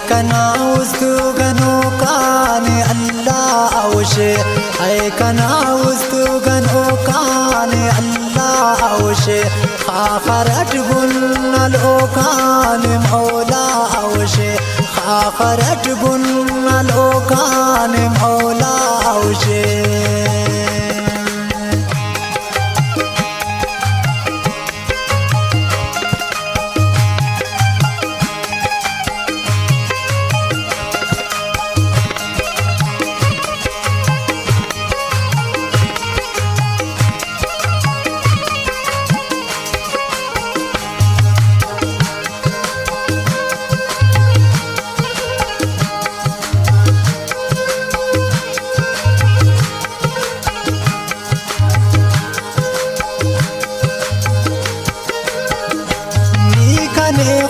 kana ustu gano kane Allah awshe ay kana ustu gano kane Allah awshe kharat gun al kane maula awshe kharat gun al kane maula awshe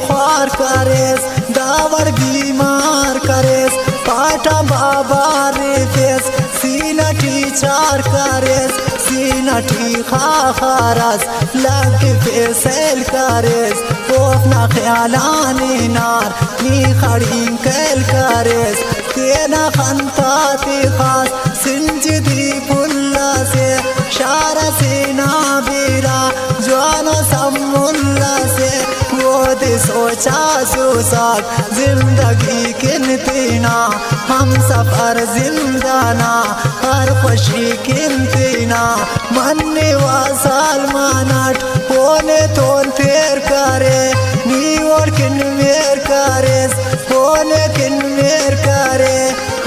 ख्वार करेस the power बीमार करेस पाटा बाबा रेफेस सीनटी चार करेस सीनटी खारस लग फेसल करेस कोफना ख्यालानी नार नी खड़ी कैल करेस तेना खंताती खास सिंजदी पुल्ला से शारा से नाबिरा जानो समुल्ला से सोचा सुसाक जिंदगी किनतीना हम सफर जिंदाना हर खुशी किनतीना मन्ने वा सलमानट होने तोन फेर करे नीवर किन मेर करेस होने किन मेर करे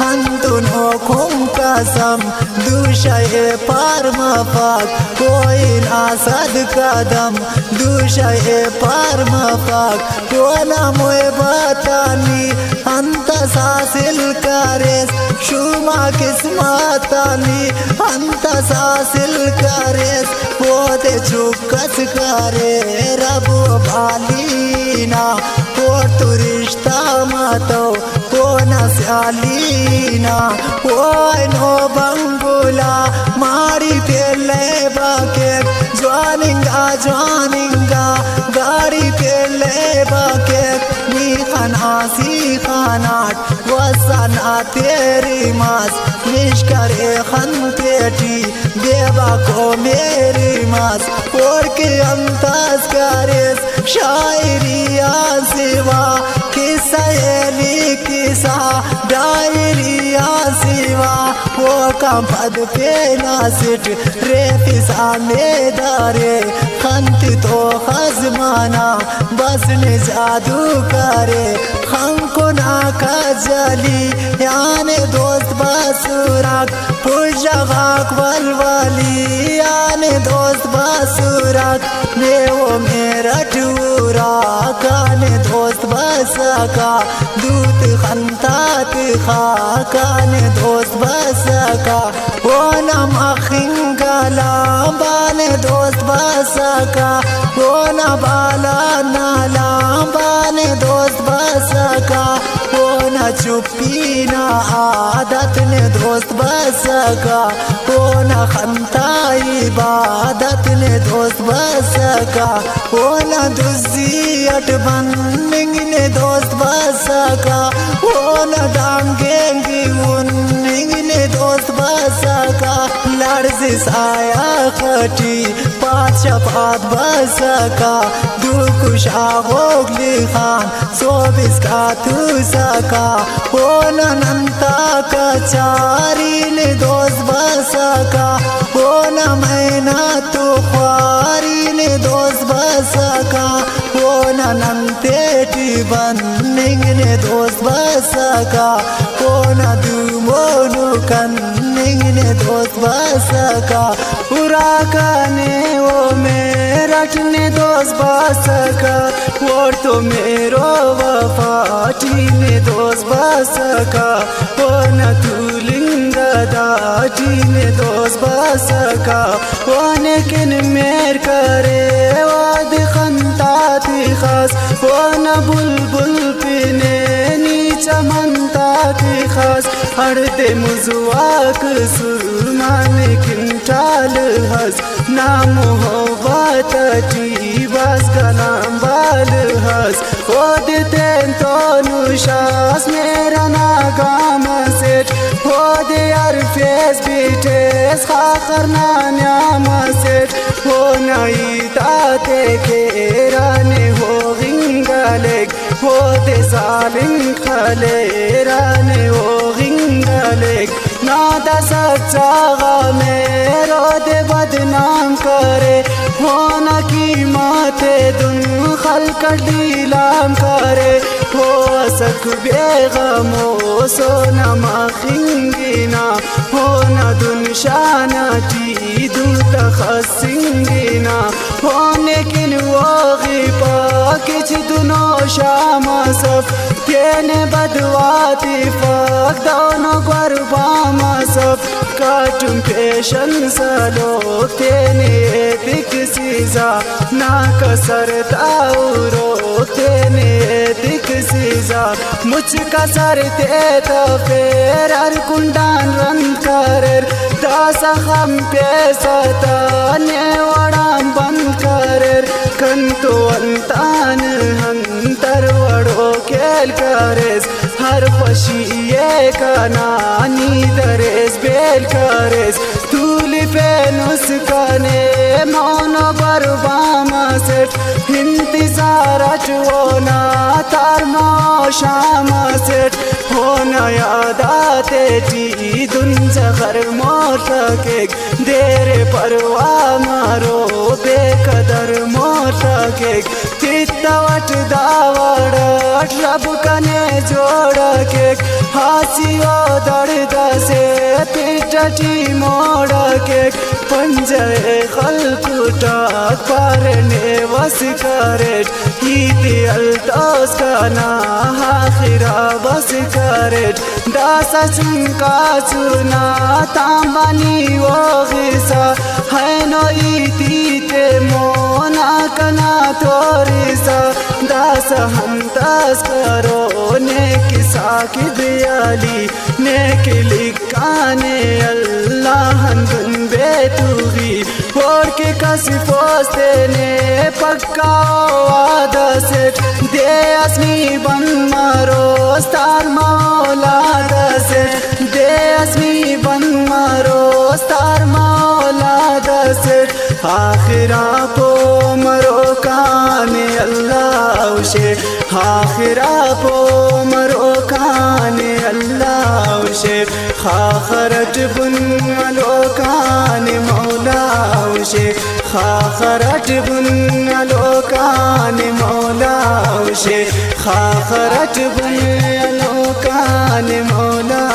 हंतुन हुकुम कसम दूशे पार मफाक कोई नासद कदम दूशे पार मफाक कोना मोए बतानी अंत सासिल करेस शुमा किस्मतानी अंत सासिल करेस होते चुकस करे रबो बालीना हो तु रिश्ता मातो कोना स्यालीना ओय नो बंगुला मारी पेले बाके ज्वानिंगा गाड़ी पेले बाके नी खनासी खानाट वसना तेरी मास निष्करे खंतेटी देवा को मेरी मास और के अंतास करेस शायरिया सिवा किसा एली किसा डायरिया सिवा वो कम पद पे नासिट रेफिसा मेदारे खंती तो खजमाना बस ने जादू करे खंको ना कजली याने दोस्त बसुराक पुजगाक वलवली याने दोस्त बसुराक ने वो मेरा टूरा काने दोस्त बसका दूत खंतात खा काने दोस्त बसका वो नम अखिंगला बाने दोस्त बसका वो न बाला नाला बाने दोस्त बसका वो न चुप्पी न आदत ने दोस्त बसका वो न खंता इबादत ने दोस्त बसका वो न दुजियट बनिंग ने दोस्त बसका वो न डांगेंगी उन्निंग ने दोस्त बसका लर्ज़ साया खटी पाँच पात बसका दुकुशा होगली खान सोबिस का तू सका हो नंता का चारी ने दोस्त बसका हो न मैना तो ख्वारी ने दोस्त बसका हो नंतेटी बनिंग ने दोस्त बसका हो न दुमोनु कन्निंग ने दोस्त बसका पूरा काने वो मेरठ ने दोस्त बसका और तो मेरो वफाटी ने दोस्त बसका वो न तुलिंगा दाटी ने दोस्त बसका वो ने किन मेर करे वाद खंताती खास वो न बुलबुल पिने नीचा मनताती खास हरदे मुजुआक सुरमान किंटाल हस नाम हो बात टी बस का नाम बाल हस خود تنتو نوشاس میرا ناگام سیٹ خود عرفیز بیٹیز خاخرنا نیام سیٹ ہو نئی تاتے کیرانے ہو غنگالک خود ظالم خلیرانے ہو غنگالک نادا سچا غامیرو دے بدنام کرے ہونا کی ماتے دن خلق دیلام کرے ہو سک بیغمو سونا مخنگینا ہونا دن شانا تی دن تخسنگینا ہونے کن واغی پاکچ دنو شاما سب تینے بدواتی فاک دونو قرباما سب کاٹم پیشن سالوک تینے دک سیزا ناکا سرطاوروک تینے دک سیزا مجھ کا سر تیتا پیر ار کنڈان رن کرر داسا خم پیسا تانے وڑام بند کرر کنتو انتان ہنتر وڑو کیل کرز ہر خوشیے کا نانی درز بیل کرز تولی پینس کانے مونو برباما سٹ انتظار اچونا تارمو شاما سٹ ہونا یاداتے ٹی دن زغر موٹاکیک دیر پروا مارو بے قدر موٹاکیک تیتا وٹ داوڑت رب کنے جوڑا کیک ہاسیو درد سے پیٹٹی موڑا کیک پنجے خلق ٹاک پارنے وس کریٹ ہیتی التوس کنا آخرا بس کریٹ داسا چنکا چنا تامبانی وغیسا ہینو ایتی تے مونا کنا توریسا داسا ہنتاس کرو نیکی ساکی بیالی نیکی لکانے اللہ ہندن بیتوگی اور کے کسی پوستے نے پکا وعدہ سیٹ دے اسمی بن مارو ستار مولا سیٹ دے اسمی بن مارو ستار مولا سیٹ آخرا پو مرو کانے اللہ شے آخرا پو مرو کانے اللہ شے خاخرت بن ملو کانے مولا شے خاخرت بن ملو کانے مولا شے خاخرت بن ملو کانے مولا